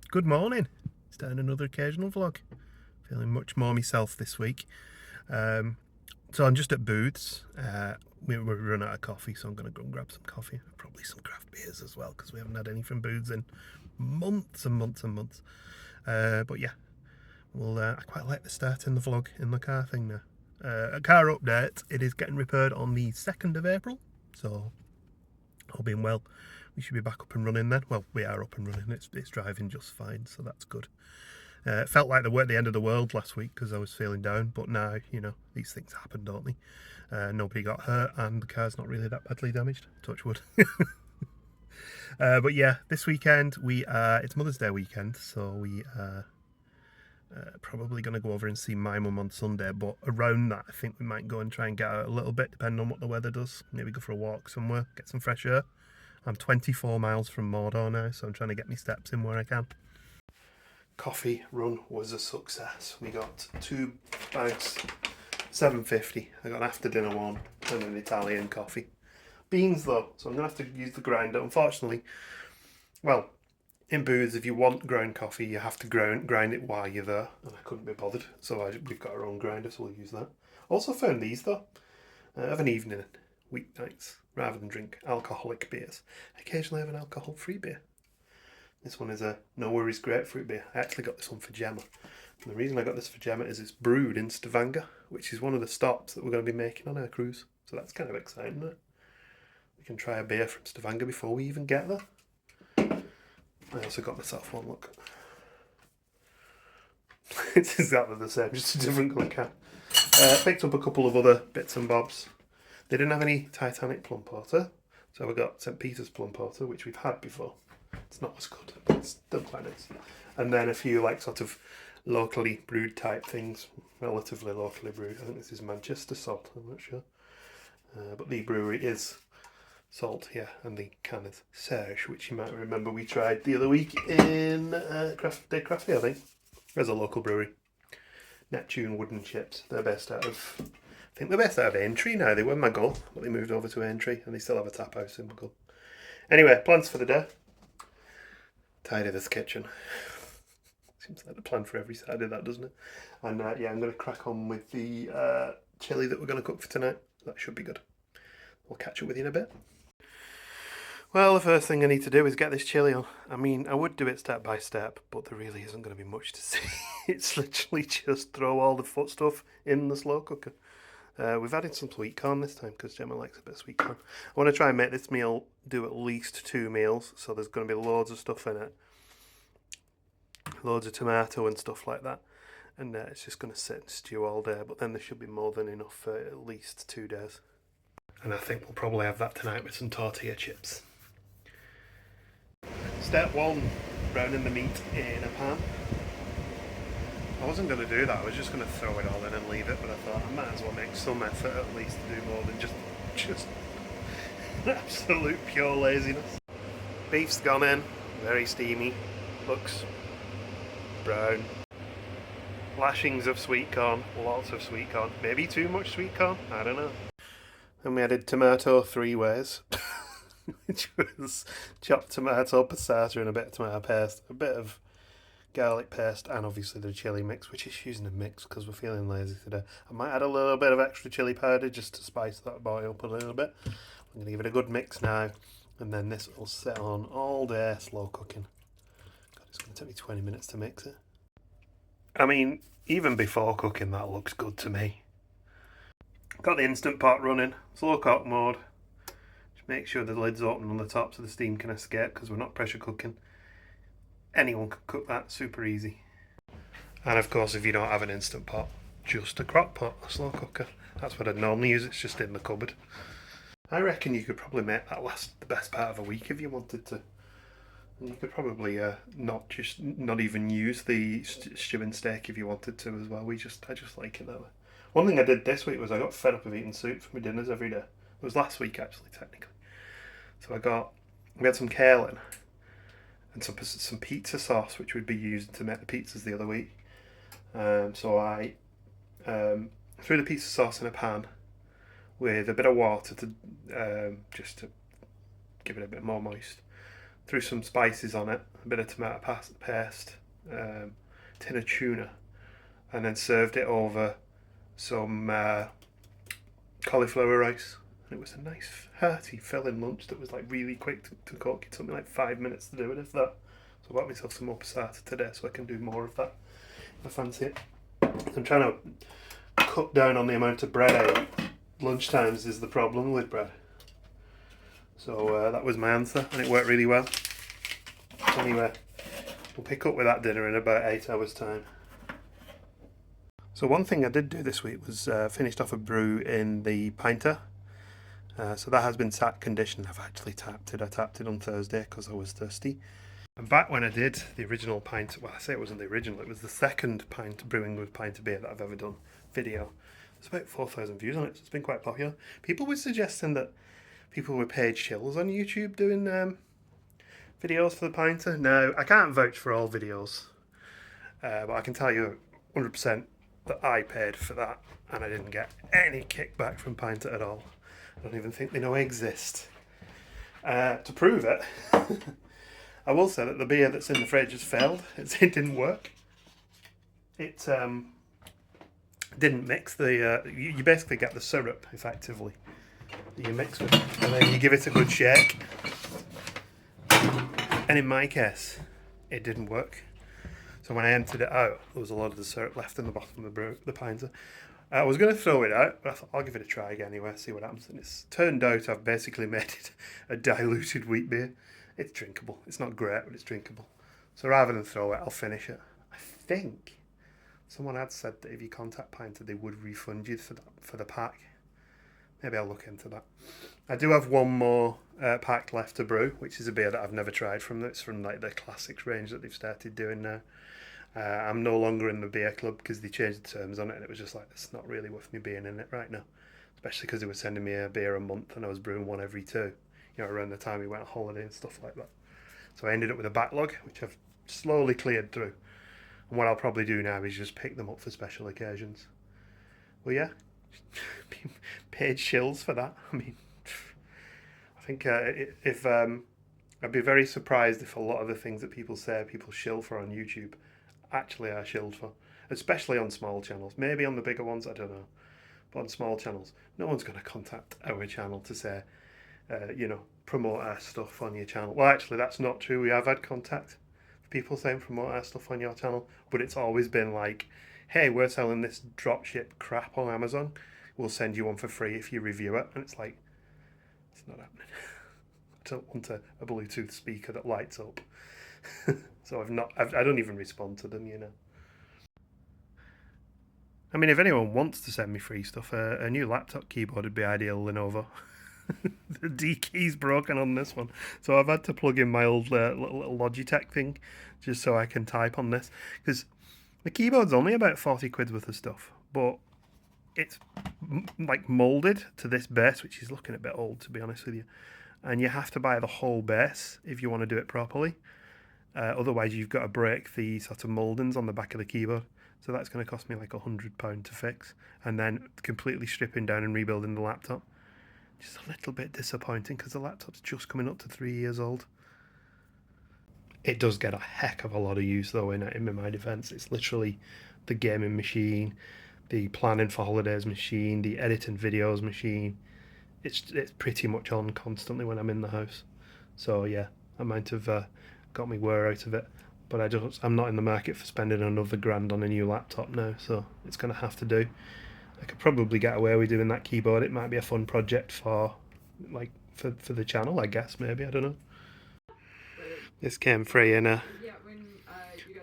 Good morning. Starting another occasional vlog. Feeling much more myself this week. So I'm just at Booths. We're run out of coffee, so I'm going to go and grab some coffee. Probably some craft beers as well, because we haven't had any from Booths in months and months and months. But yeah, well, I quite like the start in the vlog in the car thing now. A car update. It is getting repaired on the 2nd of April, so all being well, we should be back up and running then. Well, we are up and running. It's driving just fine, so that's good. It felt like the end of the world last week because I was feeling down, but now, you know, these things happen, don't they? Nobody got hurt and the car's not really that badly damaged, touch wood. But yeah, this weekend it's Mother's Day weekend, so we are probably going to go over and see my mum on Sunday, but around that I think we might go and try and get out a little bit depending on what the weather does. Maybe go for a walk somewhere, get some fresh air. I'm 24 miles from Mordor now, so I'm trying to get my steps in where I can. Coffee run was a success. We got 2 bags, 7.50. I got an after dinner one and an Italian coffee. Beans though, so I'm going to have to use the grinder. Unfortunately, well, in Booths, if you want ground coffee, you have to grind it while you're there, and I couldn't be bothered, so we've got our own grinder, so we'll use that. Also found these though, of an evening, weeknights, rather than drink alcoholic beers. Occasionally I have an alcohol-free beer. This one is a No Worries grapefruit beer. I actually got this one for Gemma. And the reason I got this for Gemma is it's brewed in Stavanger, which is one of the stops that we're going to be making on our cruise. So that's kind of exciting, isn't it? We can try a beer from Stavanger before we even get there. I also got myself one, look. It's exactly the same, just a different colour can. Picked up a couple of other bits and bobs. They didn't have any Titanic plum porter, so we got St. Peter's plum porter, which we've had before. It's not as good, but it's still quite nice. And then a few like sort of locally brewed type things, relatively locally brewed. I think this is Manchester salt, I'm not sure. But the brewery is salt, yeah, and the can is Serge, which you might remember we tried the other week in Day Crafty, I think. There's a local brewery. Neptune Wooden Chips. They're based out of, I think they're based out of Aintree now. They were in Maghull, but they moved over to Aintree, and they still have a tap house in Maghull. Anyway, plans for the day. Tidy this kitchen. Seems like the plan for every Saturday, that, doesn't it? And yeah, I'm going to crack on with the chilli that we're going to cook for tonight. That should be good. We'll catch up with you in a bit. Well, the first thing I need to do is get this chilli on. I mean, I would do it step by step, but there really isn't going to be much to see. It's literally just throw all the foot stuff in the slow cooker. We've added some sweet corn this time because Gemma likes a bit of sweet corn. I want to try and make this meal do at least 2 meals, so there's going to be loads of stuff in it. Loads of tomato and stuff like that. And it's just going to sit and stew all day, but then there should be more than enough for at least 2 days. And I think we'll probably have that tonight with some tortilla chips. Step 1, browning the meat in a pan. I wasn't going to do that, I was just going to throw it all in and leave it, but I thought I might as well make some effort at least to do more than just absolute pure laziness. Beef's gone in, very steamy, looks brown. Lashings of sweet corn, lots of sweet corn, maybe too much sweet corn, I don't know. And we added tomato 3 ways, which was chopped tomato, passata and a bit of tomato paste, a bit of garlic paste, and obviously the chilli mix, which is using a mix because we're feeling lazy today. I might add a little bit of extra chilli powder just to spice that boy up a little bit. I'm going to give it a good mix now, and then this will sit on all day slow cooking. God, it's going to take me 20 minutes to mix it. I mean, even before cooking that looks good to me. Got the Instant Pot running, slow cook mode. Just make sure the lid's open on the top so the steam can escape because we're not pressure cooking. Anyone can cook that, super easy. And of course, if you don't have an Instant Pot, just a crock pot, a slow cooker. That's what I'd normally use, it's just in the cupboard. I reckon you could probably make that last the best part of a week if you wanted to. And you could probably not even use the stewing steak if you wanted to as well. I just like it that way. One thing I did this week was I got fed up of eating soup for my dinners every day. It was last week actually, technically. So we had some kale in and some pizza sauce, which we'd be using to make the pizzas the other week. So I threw the pizza sauce in a pan with a bit of water to just to give it a bit more moist. threw some spices on it, a bit of tomato paste, tin of tuna, and then served it over some cauliflower rice. And it was a nice hearty filling lunch that was like really quick to cook. It took me like 5 minutes to do it, if that. So I bought myself some more passata today so I can do more of that if I fancy it. I'm trying to cut down on the amount of bread I eat. Lunchtimes is the problem with bread. So that was my answer, and it worked really well. Anyway, we'll pick up with that dinner in about 8 hours' time. So one thing I did do this week was finished off a brew in the pinter. So that has been sat conditioned. I've actually tapped it. I tapped it on Thursday because I was thirsty. And back when I did the original pint, well, I say it wasn't the original, it was the second pint brewing with pint of beer that I've ever done video. There's about 4,000 views on it, so it's been quite popular. People were suggesting that people were paid shills on YouTube doing videos for the pinter. Now, I can't vouch for all videos, but I can tell you 100% that I paid for that, and I didn't get any kickback from pinter at all. I don't even think they know I exist. To prove it, I will say that the beer that's in the fridge has failed. It didn't work. It didn't mix the... you basically get the syrup, effectively, that you mix with it, and then you give it a good shake. And in my case, it didn't work. So when I emptied it out, there was a lot of the syrup left in the bottom of the pinter. I was going to throw it out, but I thought I'll give it a try again anyway, see what happens. And it's turned out I've basically made it a diluted wheat beer. It's drinkable. It's not great, but it's drinkable. So rather than throw it, I'll finish it. I think someone had said that if you contact Pinter, they would refund you for the pack. Maybe I'll look into that. I do have one more pack left to brew, which is a beer that I've never tried from this, from like the classics range that they've started doing now. I'm no longer in the beer club because they changed the terms on it, and it was just like, it's not really worth me being in it right now. Especially because they were sending me a beer a month and I was brewing one every 2, around the time we went on holiday and stuff like that. So I ended up with a backlog, which I've slowly cleared through. And what I'll probably do now is just pick them up for special occasions. Well, yeah, paid shills for that. I mean, I think if I'd be very surprised if a lot of the things that people say people shill for on YouTube actually are shilled for, especially on small channels. Maybe on the bigger ones, I don't know, but on small channels, no one's going to contact our channel to say, promote our stuff on your channel. Well, actually, that's not true. We have had contact for people saying promote our stuff on your channel, but it's always been like, hey, we're selling this dropship crap on Amazon. We'll send you one for free if you review it. And it's like, it's not happening. I don't want a Bluetooth speaker that lights up. So I don't even respond to them, I mean, if anyone wants to send me free stuff, a new laptop keyboard would be ideal, Lenovo. The D key's broken on this one, so I've had to plug in my old little Logitech thing just so I can type on this, because the keyboard's only about 40 quid worth of stuff, but it's like moulded to this base, which is looking a bit old, to be honest with you, and you have to buy the whole base if you want to do it properly. Otherwise, you've got to break the sort of mouldings on the back of the keyboard. So that's going to cost me like £100 to fix. And then completely stripping down and rebuilding the laptop. Just a little bit disappointing because the laptop's just coming up to 3 years old. It does get a heck of a lot of use though in my defence. It's literally the gaming machine, the planning for holidays machine, the editing videos machine. It's pretty much on constantly when I'm in the house. So yeah, I might have got me wear out of it, but I'm not in the market for spending another £1,000 on a new laptop now, so it's going to have to do. I could probably get away with doing that keyboard. It might be a fun project for the channel, I guess, maybe, I don't know. This came free in a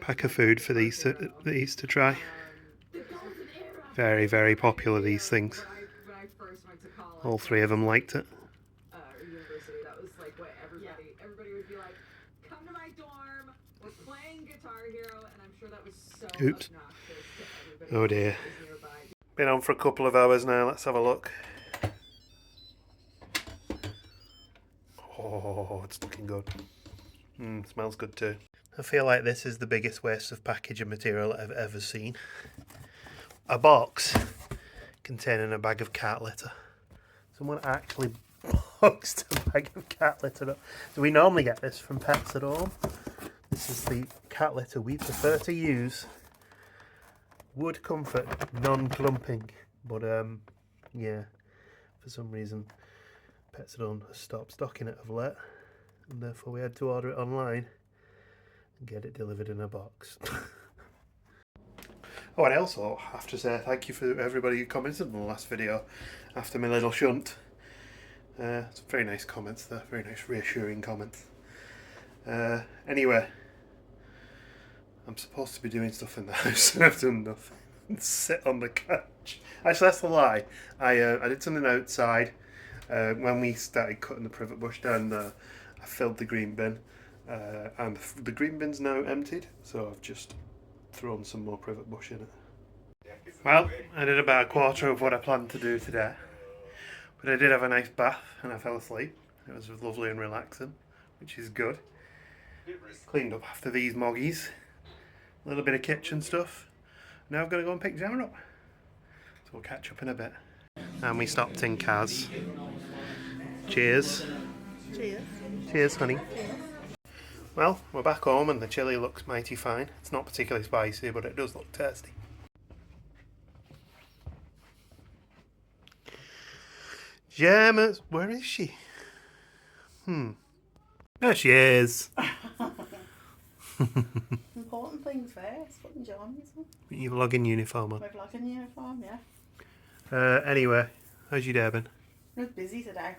pack of food for these to try. Very, very popular, these things. All 3 of them liked it. University, that was like what everybody would be like, come to my dorm, we're playing Guitar Hero, and I'm sure that was so Oops. obnoxious to everybody. Oh dear. Who was nearby. Been on for a couple of hours now. Let's have a look. Oh, it's looking good. Smells good too. I feel like this is the biggest waste of packaging material I've ever seen. A box containing a bag of cat litter. Someone actually boxed a bag of cat litter. So we normally get this from Pets at Home. This is the cat litter we prefer to use. Wood comfort, non-clumping, but yeah, for some reason Pets at Home has stopped stocking it of late, and therefore we had to order it online and get it delivered in a box. Oh, and I also have to say thank you for everybody who commented on the last video after my little shunt. Some very nice comments there, very nice reassuring comments. Anyway, I'm supposed to be doing stuff in the house and I've done nothing. Sit on the couch. Actually, that's a lie. I did something outside. When we started cutting the privet bush down there, I filled the green bin. And the green bin's now emptied, so I've just thrown some more privet bush in it. Well, I did about a quarter of what I planned to do today. But I did have a nice bath and I fell asleep. It was lovely and relaxing, which is good. Cleaned up after these moggies. A little bit of kitchen stuff. Now I've got to go and pick Gemma up. So we'll catch up in a bit. And we stopped in Kaz. Cheers. Cheers. Cheers, honey. Cheers. Well, we're back home and the chilli looks mighty fine. It's not particularly spicy, but it does look tasty. Gemma, where is she? There she is. Important things first, putting jammies on. Your vlogging uniform on. My vlogging uniform, yeah. Anyway, how's your day been? It was busy today.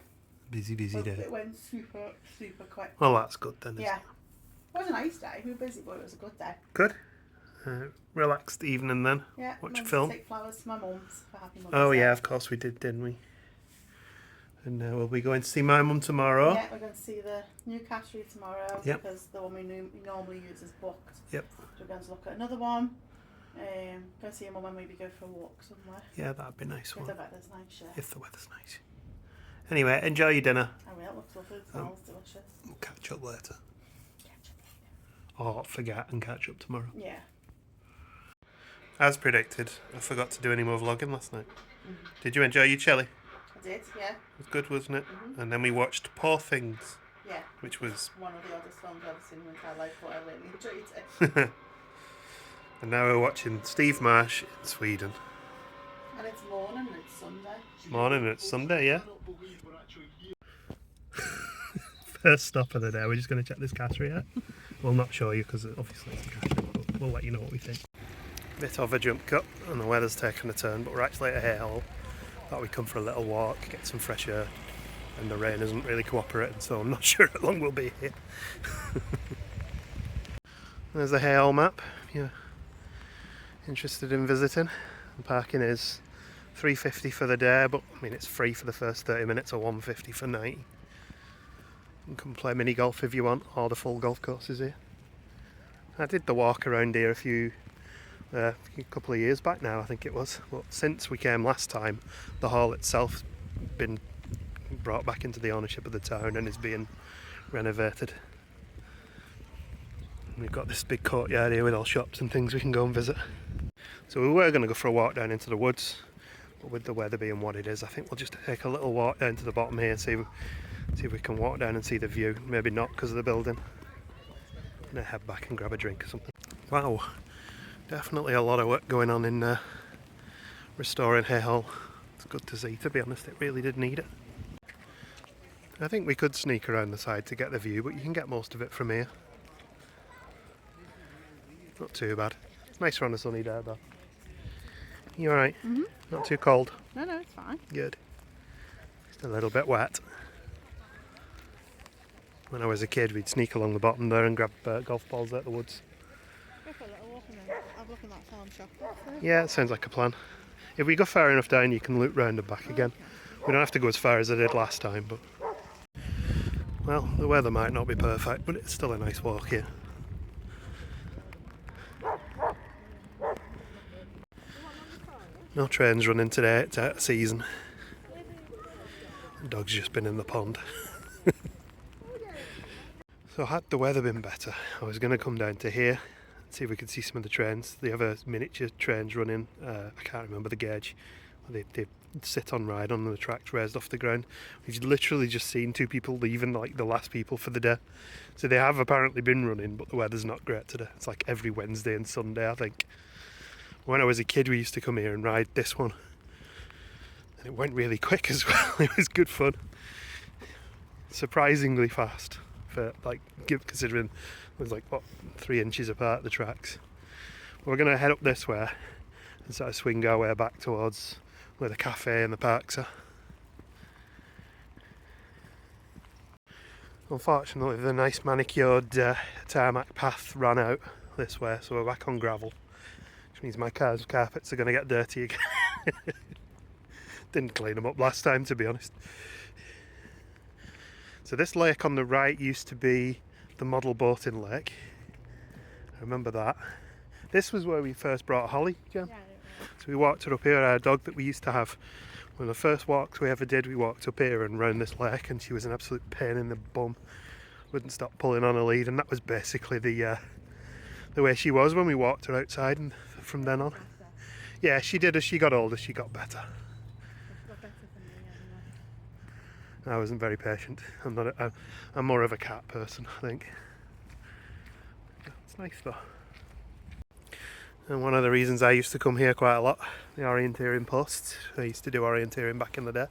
Busy day. It went super quick. Well, that's good then, isn't Yeah. it? It was a nice day. We were busy, but it was a good day. Good. Relaxed evening then. Yeah. Watch a went film. To take flowers to my mum's for Happy Mother's Oh Day. yeah, of course we did, didn't we? And we'll be going to see my mum tomorrow. Yeah, we're going to see the new cattery tomorrow. Yep. Because the one we normally use is booked. Yep. So we're going to look at another one. Go see your mum and maybe go for a walk somewhere. Yeah, that'd be nice If one. the weather's nice, yeah. If the weather's nice. Anyway, enjoy your dinner. I will. It looks lovely. It smells delicious. We'll catch up later. Or forget and catch up tomorrow. Yeah. As predicted, I forgot to do any more vlogging last night. Did you enjoy your chili? I did, yeah. It was good, wasn't it? And then we watched Poor Things, Yeah. which was... One of the oddest films I've ever seen in my entire life, but I really enjoyed it. And now we're watching Steve Marsh in Sweden. And it's morning and it's Sunday. Morning and it's Sunday, yeah? First stop of the day, we're just going to check this cattery out. We'll not show you because obviously it's a cattery, but we'll let you know what we think. Bit of a jump cut and the weather's taken a turn, but we're actually at Haigh Hall. Thought we'd come for a little walk, get some fresh air, and the rain isn't really cooperating, so I'm not sure how long we'll be here. There's the Haigh Hall map if you're interested in visiting. The parking is $3.50 for the day, but I mean it's free for the first 30 minutes or $1.50 for 90. You can play mini golf if you want, or the full golf course is here. I did the walk around here a couple of years back now, I think it was. But since we came last time, the hall itself been brought back into the ownership of the town and is being renovated. And we've got this big courtyard here with all shops and things we can go and visit. So we were going to go for a walk down into the woods, but with the weather being what it is, I think we'll just take a little walk down to the bottom here and see if we can walk down and see the view. Maybe not because of the building. And then head back and grab a drink or something. Wow, definitely a lot of work going on in restoring Haigh Hall. It's good to see, to be honest, it really did need it. I think we could sneak around the side to get the view, but you can get most of it from here. Not too bad. It's nicer on a sunny day though. You alright? Not too cold? No, it's fine. Good. Just a little bit wet. When I was a kid, we'd sneak along the bottom there and grab golf balls out the woods. Go for a little walk and then have a look in that farm shop. Yeah, it sounds like a plan. If we go far enough down, you can loop round and back again. We don't have to go as far as I did last time, but... Well, the weather might not be perfect, but it's still a nice walk here. No trains running today, it's out of season. The dog's just been in the pond. So had the weather been better, I was going to come down to here and see if we could see some of the trains. The other miniature trains running, I can't remember the gauge, They sit on ride on the tracks raised off the ground. We've literally just seen 2 people leaving, like the last people for the day. So they have apparently been running, but the weather's not great today. It's like every Wednesday and Sunday, I think. When I was a kid, we used to come here and ride this one. And it went really quick as well. It was good fun. Surprisingly fast for, like, considering it was like, what, 3 inches apart, the tracks. We're going to head up this way and sort of swing our way back towards where the cafe and the parks are. Unfortunately, the nice manicured tarmac path ran out this way, so we're back on gravel, which means my car's carpets are going to get dirty again. Didn't clean them up last time, to be honest. So this lake on the right used to be the model boating lake. I remember that. This was where we first brought Holly, Jen. Yeah, so we walked her up here. Our dog that we used to have, one of the first walks we ever did, we walked up here and round this lake, and she was an absolute pain in the bum. Wouldn't stop pulling on a lead, and that was basically the way she was when we walked her outside, and from then on. Yeah, she did. As she got older, she got better. I wasn't very patient. I'm more of a cat person, I think. It's nice though. And one of the reasons I used to come here quite a lot, the orienteering post. I used to do orienteering back in the day. It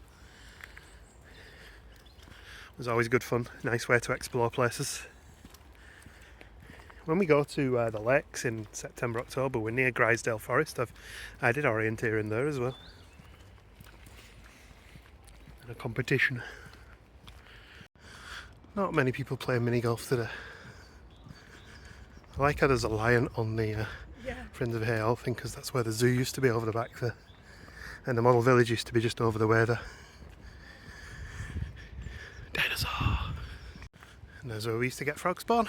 was always good fun, nice way to explore places. When we go to the lakes in September, October, we're near Grisdale Forest. I did orienteering there as well. And a competition. Not many people play mini golf today. I like how there's a lion on the Friends of Haigh Hall thing, because that's where the zoo used to be, over the back there. And the model village used to be just over the way there. Dinosaur! And there's where we used to get frog spawn.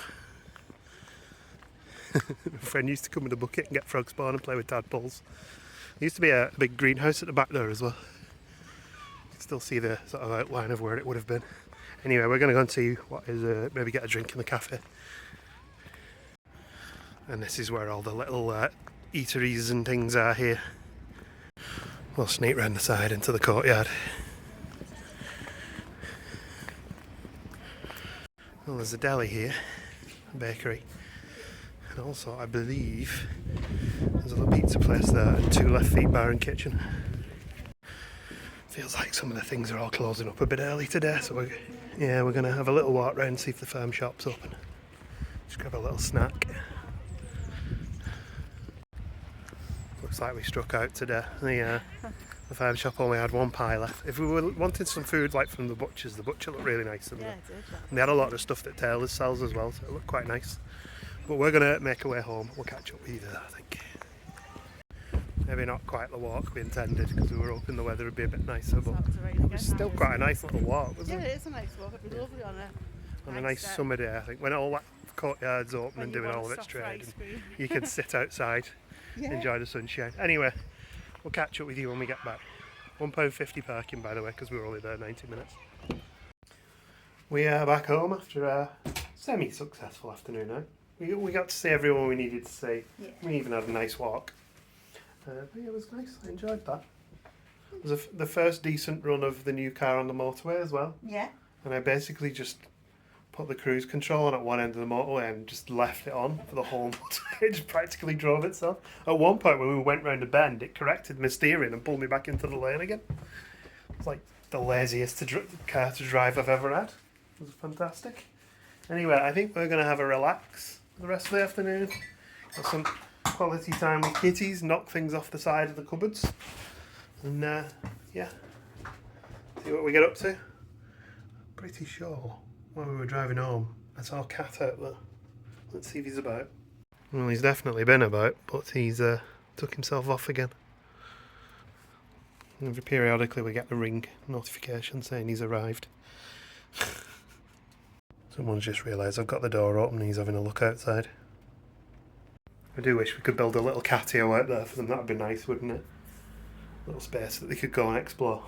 My friend used to come with a bucket and get frog spawn and play with tadpoles. There used to be a big greenhouse at the back there as well. You can still see the sort of outline of where it would have been. Anyway, we're going to go and see what is, maybe get a drink in the cafe. And this is where all the little eateries and things are here. We'll sneak round the side into the courtyard. Well, there's a deli here, a bakery. And also, I believe, there's a little pizza place there and 2 Left Feet bar and kitchen. Feels like some of the things are all closing up a bit early today, so we're going to have a little walk round and see if the farm shop's open. Just grab a little snack. Looks like we struck out today. The farm shop only had 1 pie left. If we wanted some food like from the butcher looked really nice. And they had a lot of stuff that Taylor's sells as well, so it looked quite nice. But we're going to make our way home. We'll catch up with you there, I think. Maybe not quite the walk we intended, because we were hoping the weather would be a bit nicer, but it was still quite a nice little walk, wasn't it? Yeah, it is a nice walk. It was lovely on a nice summer day, I think, when all that courtyard's open and doing all of its trade. You can sit outside, enjoy the sunshine. Anyway, we'll catch up with you when we get back. £1.50 parking, by the way, because we were only there 90 minutes. We are back home after a semi-successful afternoon now. We got to see everyone we needed to see. Yeah. We even had a nice walk. But yeah, it was nice. I enjoyed that. It was the first decent run of the new car on the motorway as well. Yeah. And I basically just put the cruise control on at one end of the motorway and just left it on for the whole motorway. It just practically drove itself. At one point when we went round a bend, it corrected my steering and pulled me back into the lane again. It's like the laziest car to drive I've ever had. It was fantastic. Anyway, I think we're going to have a relax the rest of the afternoon. Got some quality time with kitties, knock things off the side of the cupboards. And yeah, see what we get up to. Pretty sure when we were driving home, I saw a cat out there. Let's see if he's about. Well, he's definitely been about, but he's took himself off again. And periodically we get the ring notification saying he's arrived. Someone's just realised I've got the door open and he's having a look outside. I do wish we could build a little catio out there for them. That would be nice, wouldn't it? A little space that they could go and explore.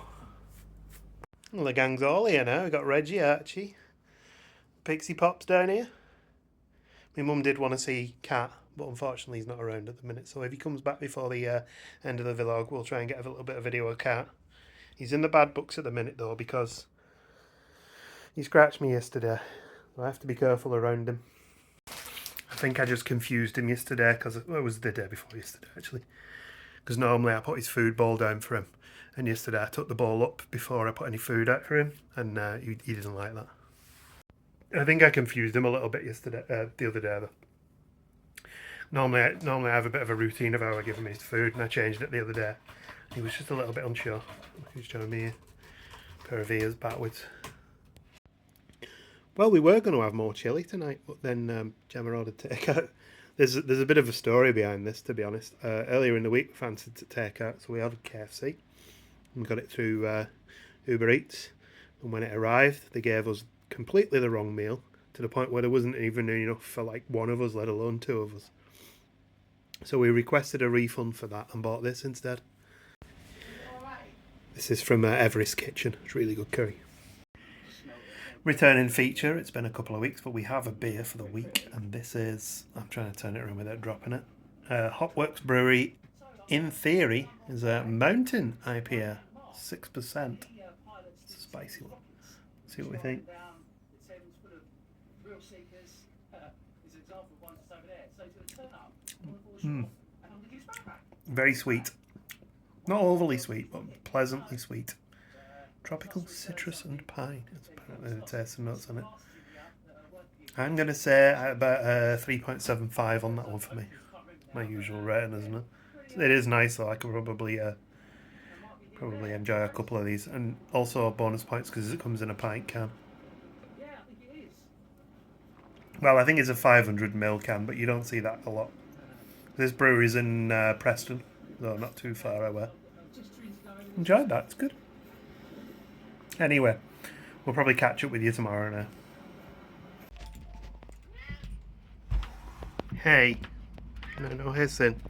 Well, the gang's all here now. We've got Reggie, Archie, Pixie Pop's down here. My mum did want to see Cat, but unfortunately he's not around at the minute. So if he comes back before the end of the vlog, we'll try and get a little bit of video of Cat. He's in the bad books at the minute though, because he scratched me yesterday. So I have to be careful around him. I think I just confused him yesterday, because it was the day before yesterday actually. Because normally I put his food bowl down for him, and yesterday I took the bowl up before I put any food out for him, and he didn't like that. I think I confused him a little bit yesterday, the other day though. Normally I have a bit of a routine of how I give him his food, and I changed it the other day. He was just a little bit unsure. He's showing me a pair of ears backwards. Well, we were going to have more chilli tonight, but then Gemma ordered takeout. There's a bit of a story behind this, to be honest. Earlier in the week, we fancied to take out, so we ordered KFC. We got it through Uber Eats, and when it arrived, they gave us completely the wrong meal, to the point where there wasn't even enough for like one of us, let alone two of us. So we requested a refund for that and bought this instead. This is from Everest Kitchen. It's really good curry. Returning feature. It's been a couple of weeks, but we have a beer for the week, and this is, I'm trying to turn it around without dropping it. Hopworks Brewery, in theory, is a mountain IPA, 6%. It's a spicy one. See what we think. Very sweet. Not overly sweet, but pleasantly sweet. Tropical citrus and pine. It's apparently the taste and notes on it. I'm going to say about 3.75 on that one for me. My usual rating, isn't it? It is nice though. I could probably enjoy a couple of these, and also bonus points because it comes in a pint can. Well, I think it's a 500ml can, but you don't see that a lot. This brewery's in Preston, though not too far away. Enjoyed that. It's good. Anyway, we'll probably catch up with you tomorrow now. Hey. No hissing.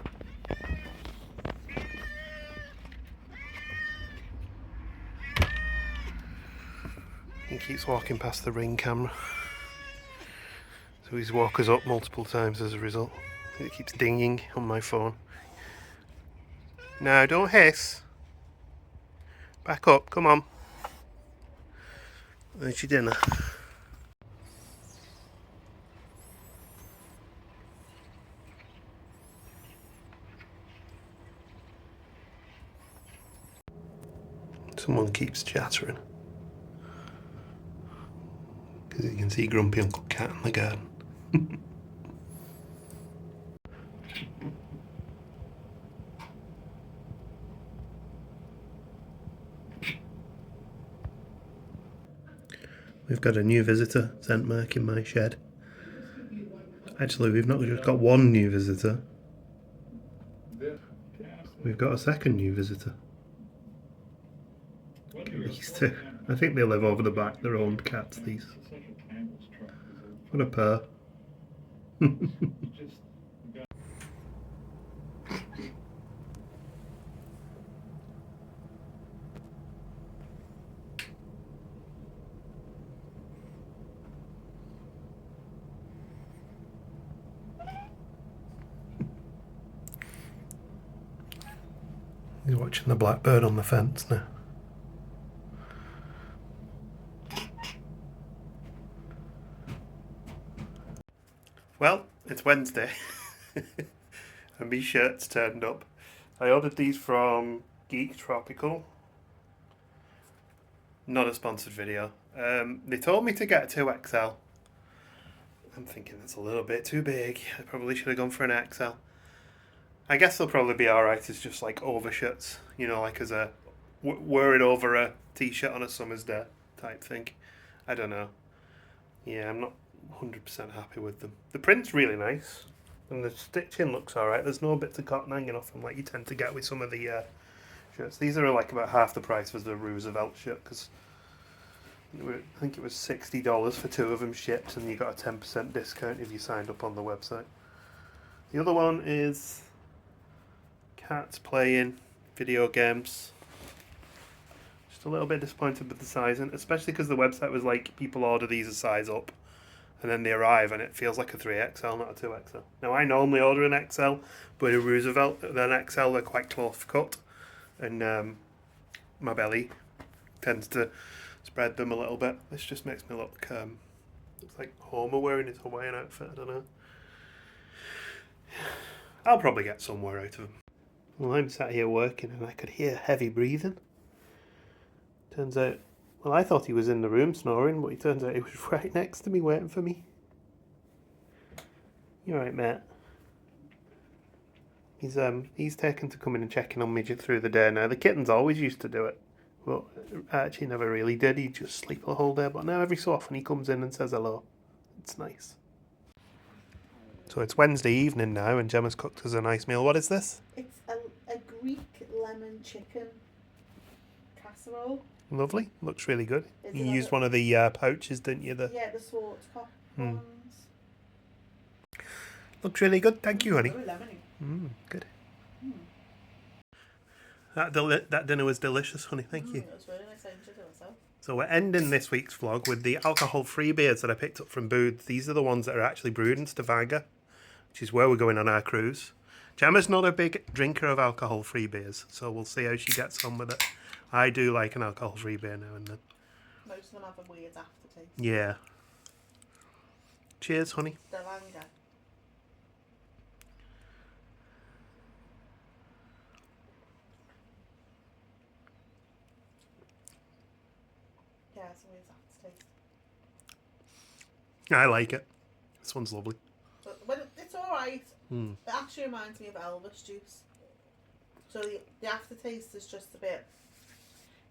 He keeps walking past the Ring camera. So he's woke us up multiple times as a result. It keeps dinging on my phone. No, don't hiss. Back up, come on. There's your dinner. Someone keeps chattering. Because you can see grumpy Uncle Cat in the garden. We've got a new visitor, Scent Mark, in my shed. Actually, we've not just got one new visitor. We've got a second new visitor. These two. I think they live over the back. They're owned cats, these. What a pair. He's watching the blackbird on the fence now. Well, it's Wednesday and my shirt's turned up. I ordered these from Geek Tropical. Not a sponsored video. They told me to get 2XL. I'm thinking that's a little bit too big. I probably should have gone for an XL. I guess they'll probably be alright as just like overshirts, you know, like as a wear it over a t-shirt on a summer's day type thing. I don't know. Yeah, I'm not 100% happy with them. The print's really nice, and the stitching looks alright. There's no bits of cotton hanging off them like you tend to get with some of the shirts. These are like about half the price as the Roosevelt shirt, because I think it was $60 for two of them shipped, and you got a 10% discount if you signed up on the website. The other one is cats playing video games. Just a little bit disappointed with the sizing, especially because the website was like, people order these a size up, and then they arrive and it feels like a 3XL, not a 2XL. Now I normally order an XL, but in Roosevelt, an XL, they're quite close cut, and my belly tends to spread them a little bit. This just makes me look, it's like Homer wearing his Hawaiian outfit, I don't know. I'll probably get somewhere out of them. Well, I'm sat here working and I could hear heavy breathing. Turns out, well, I thought he was in the room snoring, but it turns out he was right next to me waiting for me. You alright, Matt? He's taken to coming and checking on me through the day now. The kittens always used to do it, but I actually never really did. He'd just sleep the whole day, but now every so often he comes in and says hello. It's nice. So it's Wednesday evening now and Gemma's cooked us a nice meal. What is this? It's a Greek lemon chicken casserole. Lovely. Looks really good. Is You it used like one of the pouches, didn't you? Yeah, the Swartzkopf ones. Looks really good. Thank you, honey. Very lemony. Good. That dinner was delicious, honey. Thank you. It was really nice. I enjoyed it myself. So we're ending this week's vlog with the alcohol-free beers that I picked up from Booths. These are the ones that are actually brewed in Stavanger, which is where we're going on our cruise. Gemma's not a big drinker of alcohol-free beers, so we'll see how she gets on with it. I do like an alcohol-free beer now and then. Most of them have a weird aftertaste. Yeah. Cheers, honey. Stavanger. Yeah, it's a weird aftertaste. I like it. This one's lovely. But it's alright. It actually reminds me of Elvis juice. So the aftertaste is just a bit...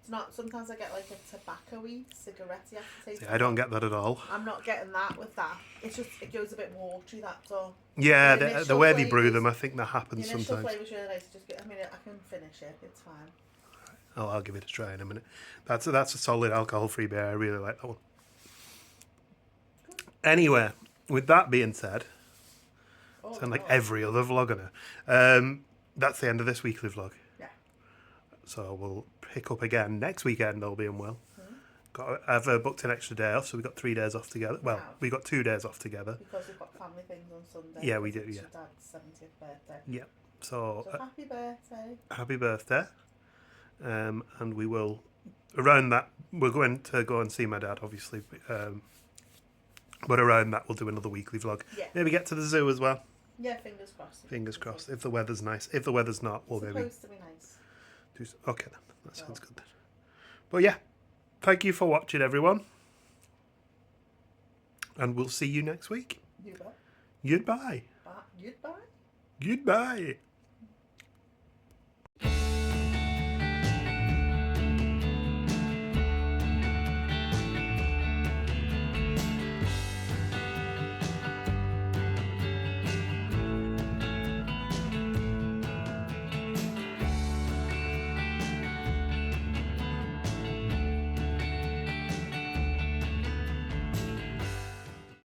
It's not... Sometimes I get like a tobacco-y, cigarette-y aftertaste. Yeah, I don't get that at all. I'm not getting that with that. It's just... It goes a bit watery, that's all. Yeah, The the initial way they brew flavours- them, I think that The happens initial sometimes. flavour's really nice. I mean, I can finish it. It's fine. I'll give it a try in a minute. That's a solid alcohol-free beer. I really like that one. Anyway, with that being said, sound like every other vlogger now. That's the end of this weekly vlog. Yeah. So we'll pick up again next weekend, all being well. I've booked an extra day off, so we got 3 days off together. Well, we got 2 days off together. Because we've got family things on Sunday. Yeah, we do, It's yeah. your dad's 70th birthday. Yeah. So So happy birthday. happy birthday. And we will, around that, we're going to go and see my dad, obviously. But around that, we'll do another weekly vlog. Yeah. Maybe get to the zoo as well. Yeah, fingers crossed. Fingers crossed. If the weather's nice. If the weather's not, we'll It's maybe supposed to be nice. do. Okay, then. That sounds good then. But yeah, thank you for watching, everyone. And we'll see you next week. You bet. Goodbye. Goodbye. Goodbye.